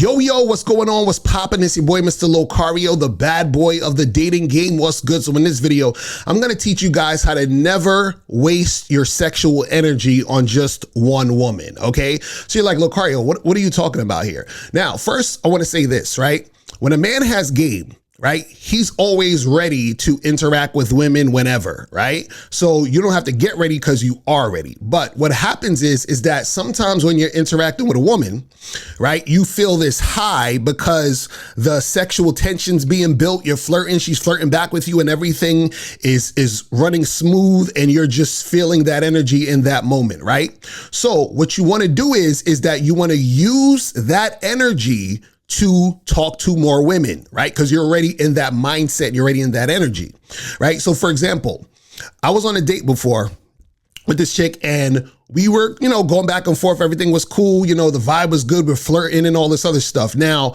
Yo, what's going on? What's poppin'? It's your boy, Mr. Locario, the bad boy of the dating game. What's good? So in this video, I'm going to teach you guys how to never waste your sexual energy on just one woman, okay? So you're like, Locario, what are you talking about here? Now, first, I want to say this, right? When a man has game, right? He's always ready to interact with women whenever, right? So you don't have to get ready because you are ready. But what happens is that sometimes when you're interacting with a woman, right, you feel this high because the sexual tension's being built. You're flirting, she's flirting back with you, and everything is running smooth, and you're just feeling that energy in that moment, right? So what you want to do is that you want to use that energy to talk to more women, right? Because you're already in that mindset, you're already in that energy, right? So for example, I was on a date before with this chick and we were, going back and forth. Everything was cool. The vibe was good. We're flirting and all this other stuff. Now,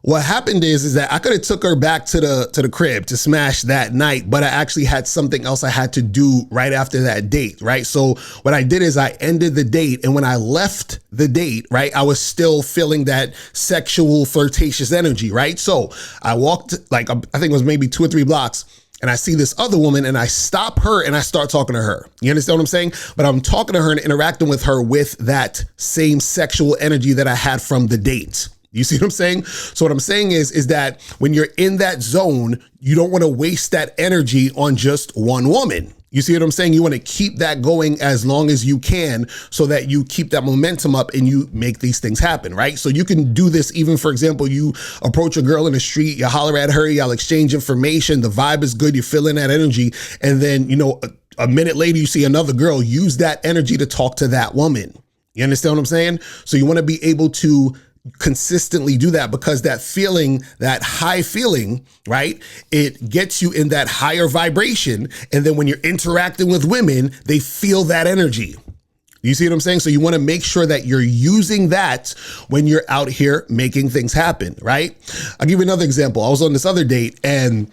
what happened is that I could have took her back to the crib to smash that night, but I actually had something else I had to do right after that date, right? So what I did is I ended the date, and when I left the date, right, I was still feeling that sexual flirtatious energy, right? So I walked I think it was maybe 2 or 3 blocks, and I see this other woman and I stop her and I start talking to her. You understand what I'm saying? But I'm talking to her and interacting with her with that same sexual energy that I had from the date. You see what I'm saying? So what I'm saying is that when you're in that zone, you don't want to waste that energy on just one woman. You see what I'm saying? You want to keep that going as long as you can so that you keep that momentum up and you make these things happen, right? So you can do this even, for example, you approach a girl in the street, you holler at her, y'all exchange information, the vibe is good, you're feeling that energy. And then, a minute later, you see another girl, use that energy to talk to that woman. You understand what I'm saying? So you want to be able to consistently do that, because that feeling, that high feeling, right, it gets you in that higher vibration. And then when you're interacting with women, they feel that energy. You see what I'm saying? So you want to make sure that you're using that when you're out here making things happen, right? I'll give you another example. I was on this other date and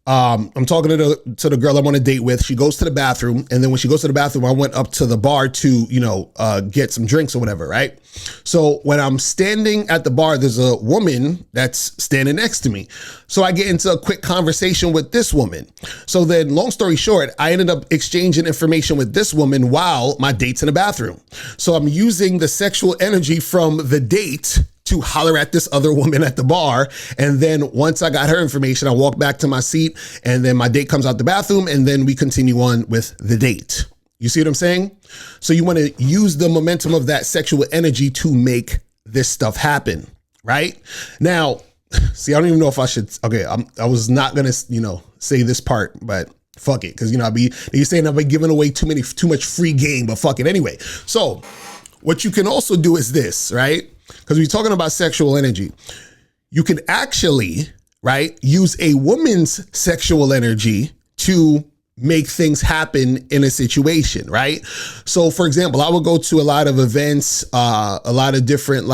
I'm talking to the girl I'm on a date with. She goes to the bathroom. And then when she goes to the bathroom, I went up to the bar to, get some drinks or whatever. Right. So when I'm standing at the bar, there's a woman that's standing next to me. So I get into a quick conversation with this woman. So then, long story short, I ended up exchanging information with this woman while my date's in the bathroom. So I'm using the sexual energy from the date to holler at this other woman at the bar. And then once I got her information, I walk back to my seat, and then my date comes out the bathroom, and then we continue on with the date. You see what I'm saying? So you want to use the momentum of that sexual energy to make this stuff happen, right? Now, see, I don't even know if I should, I was not going to, say this part, but fuck it. Cause you're saying I've been giving away too much free game, but fuck it anyway. So what you can also do is this, right? Because we're talking about sexual energy. You can actually, right, use a woman's sexual energy to make things happen in a situation, right? So for example, I would go to a lot of events, a lot of different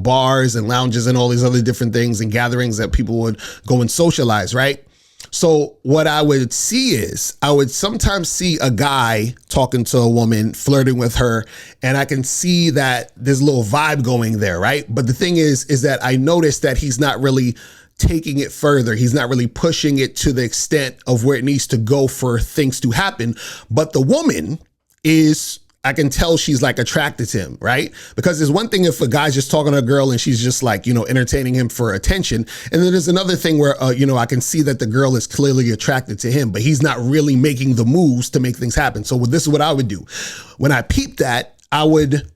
bars and lounges and all these other different things and gatherings that people would go and socialize, right? So what I would see is I would sometimes see a guy talking to a woman, flirting with her, and I can see that there's a little vibe going there, right? But the thing is that I noticed that he's not really taking it further. He's not really pushing it to the extent of where it needs to go for things to happen. But the woman is, I can tell she's attracted to him, right? Because there's one thing if a guy's just talking to a girl and she's just entertaining him for attention. And then there's another thing where, I can see that the girl is clearly attracted to him, but he's not really making the moves to make things happen. So this is what I would do. When I peeped that, I would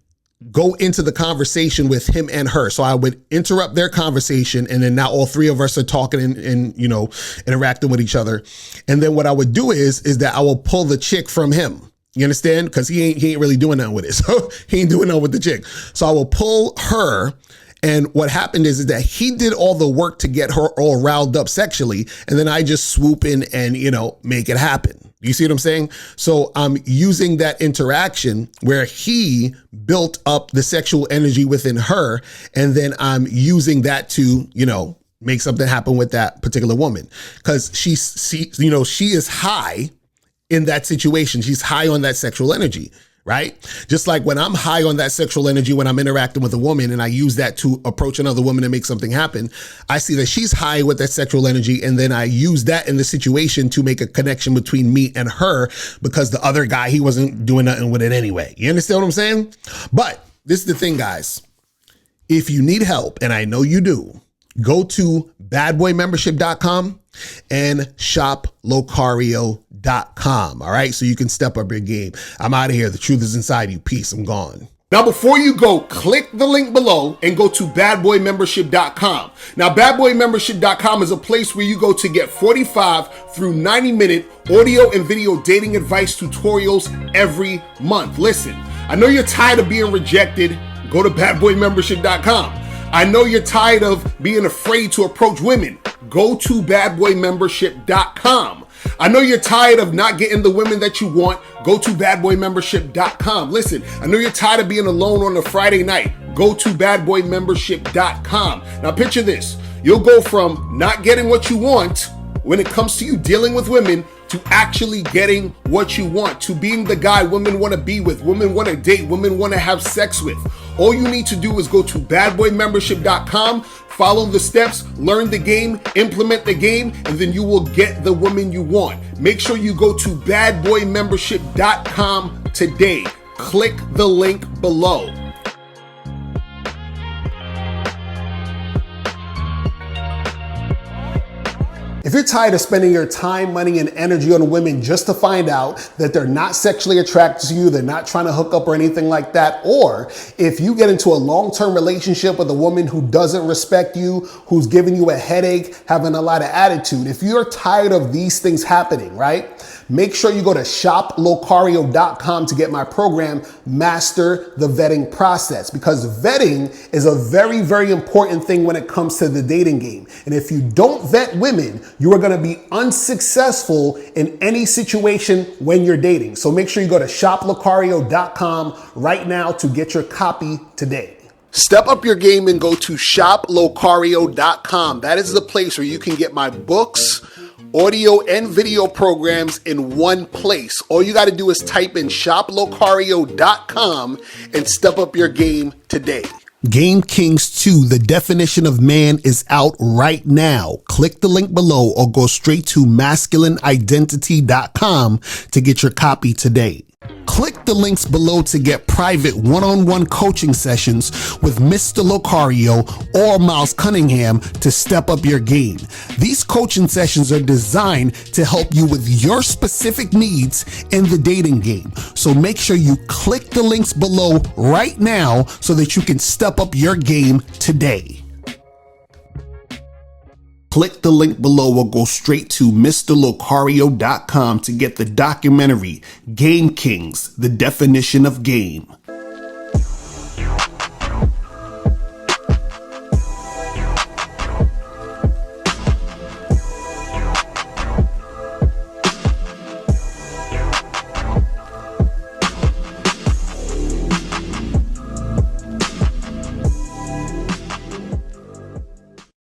go into the conversation with him and her. So I would interrupt their conversation, and then now all three of us are talking and interacting with each other. And then what I would do is that I will pull the chick from him. You understand? Because he ain't really doing nothing with it. So he ain't doing nothing with the chick. So I will pull her. And what happened is that he did all the work to get her all riled up sexually. And then I just swoop in and, make it happen. You see what I'm saying? So I'm using that interaction where he built up the sexual energy within her. And then I'm using that to, make something happen with that particular woman. Because she is high in that situation. She's high on that sexual energy, right? Just like when I'm high on that sexual energy when I'm interacting with a woman and I use that to approach another woman and make something happen, I see that she's high with that sexual energy, and then I use that in the situation to make a connection between me and her, because the other guy, he wasn't doing nothing with it anyway. You understand what I'm saying? But this is the thing, guys. If you need help, and I know you do, go to badboymembership.com and shoplocario.com. All right. So you can step up your game. I'm out of here. The truth is inside you. Peace. I'm gone. Now, before you go, click the link below and go to badboymembership.com. Now, badboymembership.com is a place where you go to get 45 through 90-minute audio and video dating advice tutorials every month. Listen, I know you're tired of being rejected. Go to badboymembership.com. I know you're tired of being afraid to approach women. Go to badboymembership.com. I know you're tired of not getting the women that you want. Go to badboymembership.com. Listen, I know you're tired of being alone on a Friday night. Go to badboymembership.com. Now picture this. You'll go from not getting what you want when it comes to you dealing with women to actually getting what you want, to being the guy women want to be with, women want to date, women want to have sex with. All you need to do is go to badboymembership.com, follow the steps, learn the game, implement the game, and then you will get the woman you want. Make sure you go to badboymembership.com today. Click the link below. If you're tired of spending your time, money, and energy on women just to find out that they're not sexually attracted to you, they're not trying to hook up or anything like that, or if you get into a long-term relationship with a woman who doesn't respect you, who's giving you a headache, having a lot of attitude, if you're tired of these things happening, right? Make sure you go to shoplocario.com to get my program, Master the Vetting Process, because vetting is a very, very important thing when it comes to the dating game. And if you don't vet women, you are going to be unsuccessful in any situation when you're dating. So make sure you go to shoplocario.com right now to get your copy today. Step up your game and go to shoplocario.com. That is the place where you can get my books, audio and video programs in one place. All you got to do is type in shoplocario.com and step up your game today. Game Kings 2, The Definition of Man, is out right now. Click the link below or go straight to masculineidentity.com to get your copy today. Click the links below to get private one-on-one coaching sessions with Mr. Locario or Miles Cunningham to step up your game. These coaching sessions are designed to help you with your specific needs in the dating game. So make sure you click the links below right now so that you can step up your game today. Click the link below or go straight to mr.locario.com to get the documentary Game Kings, The Definition of Game.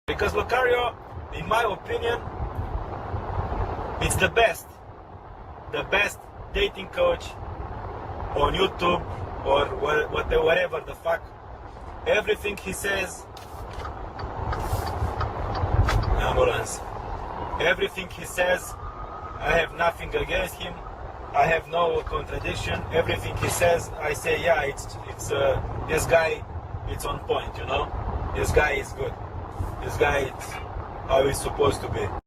Because Locario, in my opinion, it's the best dating coach on YouTube or whatever the fuck. Everything he says, ambulance. Everything he says, I have nothing against him. I have no contradiction. Everything he says, I say, yeah, it's this guy, it's on point, you know. This guy is good. This guy is how he's supposed to be.